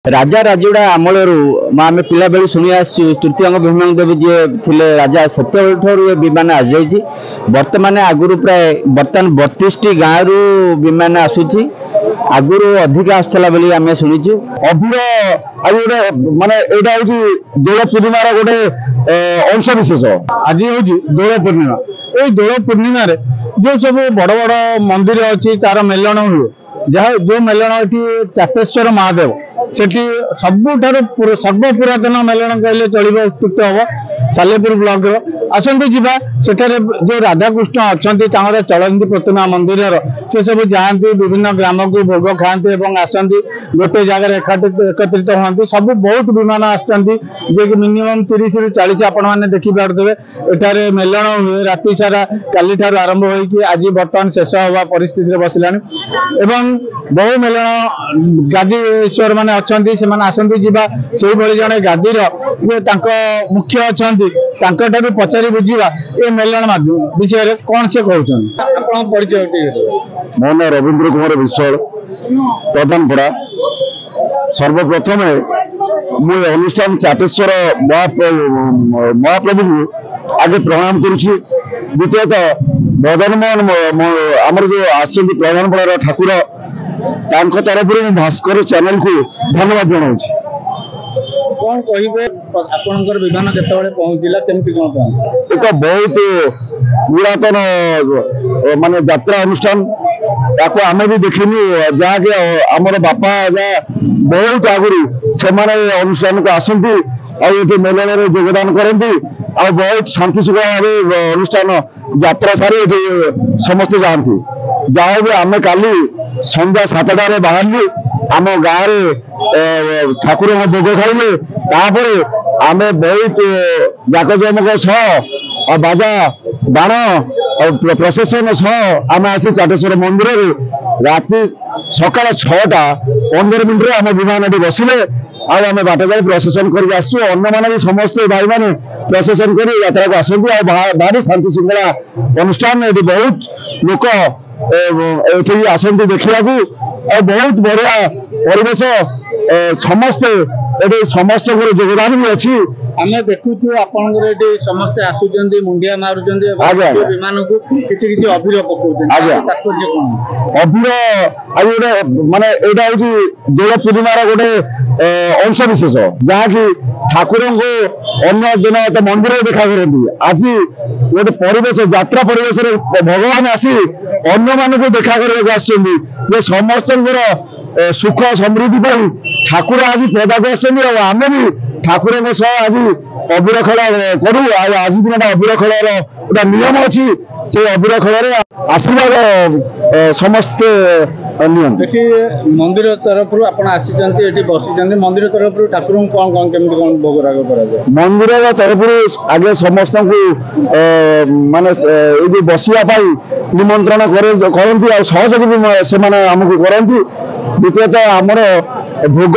राजा राजुड़ा आमलू आम पिला बेलू शुणी आसु तृतीय भीमंग देवी जी थे राजा से विमान आसी बर्तमान आगुरी प्राय बर्तमान 32 गाँव विमान आसूची आगुरी अधिक आसला आम शुणीचु अभिर आज गोटे माने एटा हूँ दोल पूर्णिमार गोटे अंश विशेष आज हूँ दोल पूर्णिमा। ये दोल पूर्णिमा जो सब बड़ बड़ मंदिर अच्छी तार मेलन हुए जहाँ जो मेलन ये चाटेश्वर महादेव सेठी सबुठार सर्वपुरातन मेलन कहले चलो उत्कृत हम सालेपुर ब्लॉक आसतु जीवा सेठारे जो राधाकृष्ण अच्छा चलती प्रतिमा मंदिर से सब जाती विभिन्न ग्राम को भोग खाते आसती गोटे जगह एकत्रित हमें सब बहुत विमान आसती मिनिमम 30 ରୁ 40 आपण मैंने देखिपे एठारे मेलन हुए राति सारा काली ठार आरंभ होगी आज बर्तमान शेष हवा परिस्थिति बसला बहु मेलन गादीश्वर मैंने अच्छा से आसती जीवा से जड़े गादीर मुख्य अच्छा पचारि बुझा ये मेलन विषय कौन से कहते परिचय मो ना रवींद्र कुमार विश्वाल प्रधानपड़ा सर्वप्रथम मु अनुष्ठान चाटेश्वर महाप्रभु को आगे प्रणाम करुच्ची द्वितीयतः मदनमोहन आमर जो आसुच्च प्रधानपड़ा ठाकुर तरफ भास्कर चैनल को धन्यवाद जनाऊँ। कौन कहे आपनकर विमान केतबेले पहुंचला केमती कोन पहुंच एक बहुत पुरातन माने यात्रा अनुष्ठान याको आमे भी देखिनु जाके हमर बापा जा बहुत आगुरी से माने अनुष्ठान को आसंती आ ये मेलन रे योगदान करंती आ बहुत शांति सुखा अनुष्ठान यात्रा सारी समस्त जानती जाओ भी आमे काली संध्या 7टा रे बाहरली आम गाँव ठाकुर भोग खाइले तापर आम बहुत जाकजमक सह बाजा बाण प्रसेसन सह आम आसी चाटेश्वर मंदिर राति सकाल 6टा 15 मिनिट आम विमान बसिले आम बाट जाए प्रसेसन कर भी समस्त भाई मैंने प्रसेसन कर यात्रा को आसती भारी शांति श्रृंखला अनुष्ठान ये बहुत लोक ये आसती देखा बहुत बढ़िया परिवेश समस्ते समस्त योगदान भी अच्छी आम देखु समस्ते आसुच्च मुंडिया मारुंट विमान को किसी अभिर पकाउछन अभिर आज गोटे माने एटा हूँ दोल पूर्णिमार गोटे अंश विशेष जहाँकि ठाकुर को अन्य दिन मंदिर देखा करती आज गोटे परिवेश यात्रा परिवेश भगवान आसी अन्य मानक देखा कर समस्त सुख समृद्धि ठाकुर आज पैदा आम भी ठाकुर आज अबीर खेल करू आज दिन अबीर खेल गोटे नियम अच्छी से अबीर खेल आशीर्वाद समस्ते मंदिर तरफ बसी मंदिर तरफ ठाकुर कौन कौन केमती कौन भोग राग कर मंदिर तरफ आगे समस्त माने बसवाई निमंत्रण करती सहयोग भी से आमको करती द्वितीयतः आमर भोग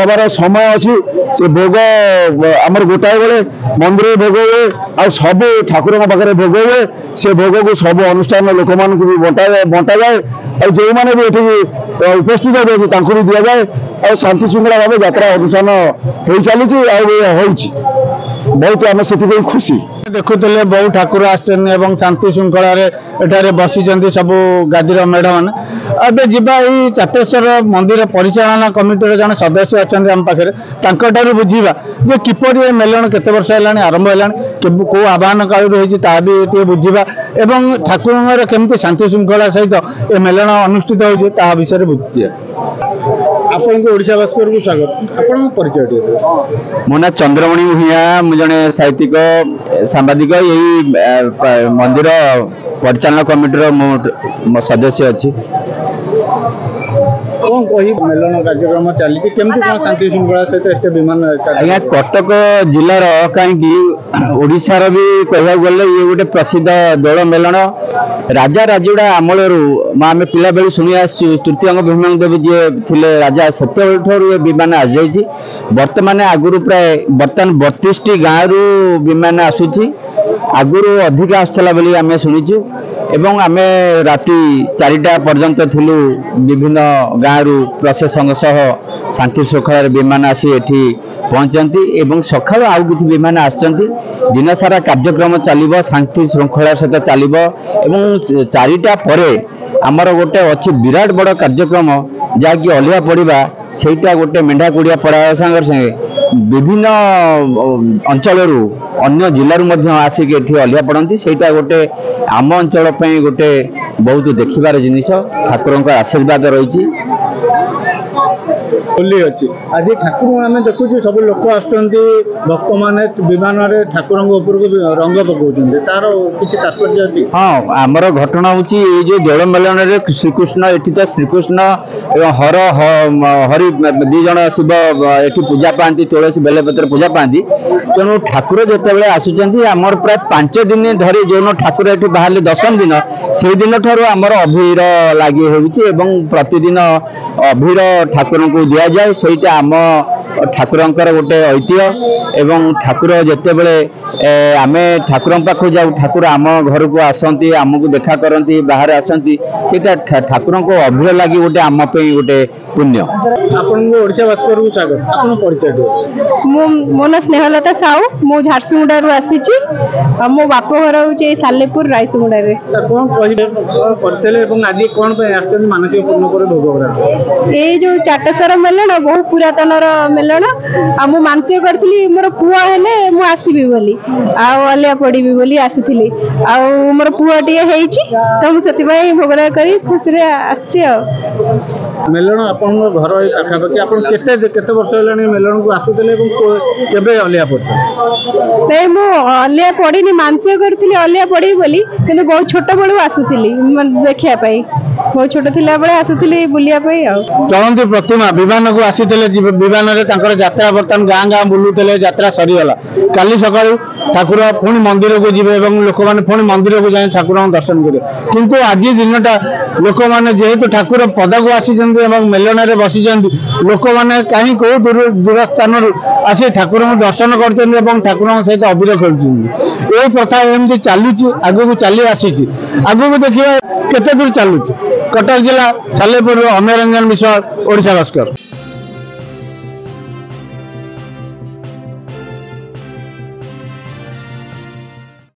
हबार समय अच्छी से भोग आमर गोटाए बेले मंदिर भोग हुए आ सब ठाकुर पाखे भोग हुए से भोग को सब अनुष्ठान लोक मान भी बंटा जाए और जो मैंने भी ये उपस्थित होती भी दि जाए और शांति श्रृंखला भाव यात्रा अनुष्ठान हो चली बहुत आम से खुशी देखुले बहु ठाकुर आसन शांति श्रृंखला बसी सब गादीर मेढ़ मैंने जीवा ये चाटेश्वर मंदिर परिचालना कमिटी जन सदस्य अच्छा आम पाखे बुझा जे किपर मेलन केते वर्ष है आरंभ है कौ आह्वान काल भी बुझा एवं ठाकुर केमती शांति श्रृंखला सहित ये मेलन अनुष्ठित होता विषय बुझे आपन को ओडिशा भास्कर को स्वागत आपन परिचय मो ना चंद्रमणि भूया मु जने साहित्यिक सांबादिक यही मंदिर परिचालना कमिटी सदस्य अच्छी कौन कही मेलन कार्यक्रम चली केमती कौन शांति श्रृंखला सहित विमान आज्ञा कटक जिलार कहीं ओडिशार भी कहवाक गले ये गोटे प्रसिद्ध दोल मेलन राजा राजुड़ा आमलू आम पिला बेलू शुणी आसु तृतीय भीमंग देवी जी थे राजा से विमान आसी बर्तमान आगुरी प्राय बर्तमान 32 गाँव विमान आसूची आगुरी अधिक आसला आम शुणीचु एवं आम राति 4टा पर्यंत थिलु विभिन्न गाँव प्रशासन सह शांति श्रृंखला विमान आसी एठी पहुंचती एवं सकाल आउ किछि विमान आछंती दिन सारा कार्यक्रम चलिबो शांति श्रृंखला सहित चलिबो एवं 4टा परे आमर गोटे अच्छी विराट बड़ कार्यक्रम जहाँकि अलिया पड़ा सेटा गोटे मेढा कुड़िया पड़ा संगे संगे विभिन्न अंचल अन्य जिलूर आसिक अलिया पड़ती सेटा गोटे आम अंचल गोटे बहुत देखिबार जिनिस ठाकुर आशीर्वाद रही होली अच्छी आज ठाकुर आम देखु सब लोक आसुच्च भक्त मान विमान ठाकुर रंग पकाउछन्ते तार किछि तात्पर्य अछि। हाँ आमर घटना हूँ जो दोल मेलन श्रीकृष्ण एटी तो श्रीकृष्ण एवं हर हरि दिज शिव एटी पूजा पाती तुलसी बेलपत्र पूजा पाती तेणु ठाकुर जिते आसुच्च आमर प्राय 5 दिन धरी जो ठाकुर ये बाहर 10 दिन से दिन ठार आमर अभिर लगी हो प्रतिदिन अभिर ठाकुर को दि जाए सहीटा आम ठाकुरंकर गोटे ऐतिह्य एवं ठाकुर जितेबले आमे ठाकुर पाखु जाऊ ठाकुर आम घर को आसती आमको देखा करती बाहर आसती सेटा ठाकुर को अभिर लगी गोटे आम गोटे पुण्य। ओडिशा भास्कर को स्वागत आपन परिचय मो ना स्नेहलता साहू मु झारसुगुड़ा आसी मो बाप घर हूँ सालेपुर रायसुगुड़ा कौन कहते आज कौन मानसिक पूर्ण कर भोग ये जो चाटसर मेलन बहु पुरातन मेलन आ मु मानसिक करी मोर पुआ हेले मु आसबि बोली आलिया पड़ी बोली आसी मोर पुआ टे तो मुझे भोगराग कर खुशी आसी मेलन अपन घर पाखापाखि आप केते वर्ष है मेलन को आसुले केबे अलिया पड़ते नहीं मु अलिया पड़ी मानसिक करी अलिया पड़ी बोली किंतु बहुत छोट बड़ू आसुली देखिया बहुत छोट थिला बेले आसुली बुलिया चलती प्रतिमा विमान को आसी विमान यात्रा बर्तमान गाँ गाँ बुलूले यात्रा सरीगला काली सकाळू ठाकुर पुणी मंदिर को जी लोक मैंने पुणी मंदिर को जाए ठाकुर दर्शन करेंगे किंतु आज दिनटा लोक मैंने जेहेतु ठाकुर पदा को आसी मेलन में बसी लोक मैंने कहीं कौ दूर स्थान आसी ठाकुर दर्शन करते ठाकुर सहित अबीर खेलुं ये प्रथा एमती चलुची आगू चली आसी आगू देखिए केते दूर चलुची। कटक जिला सालेपुर अमय रंजन विश्वास ओडिशा भास्कर।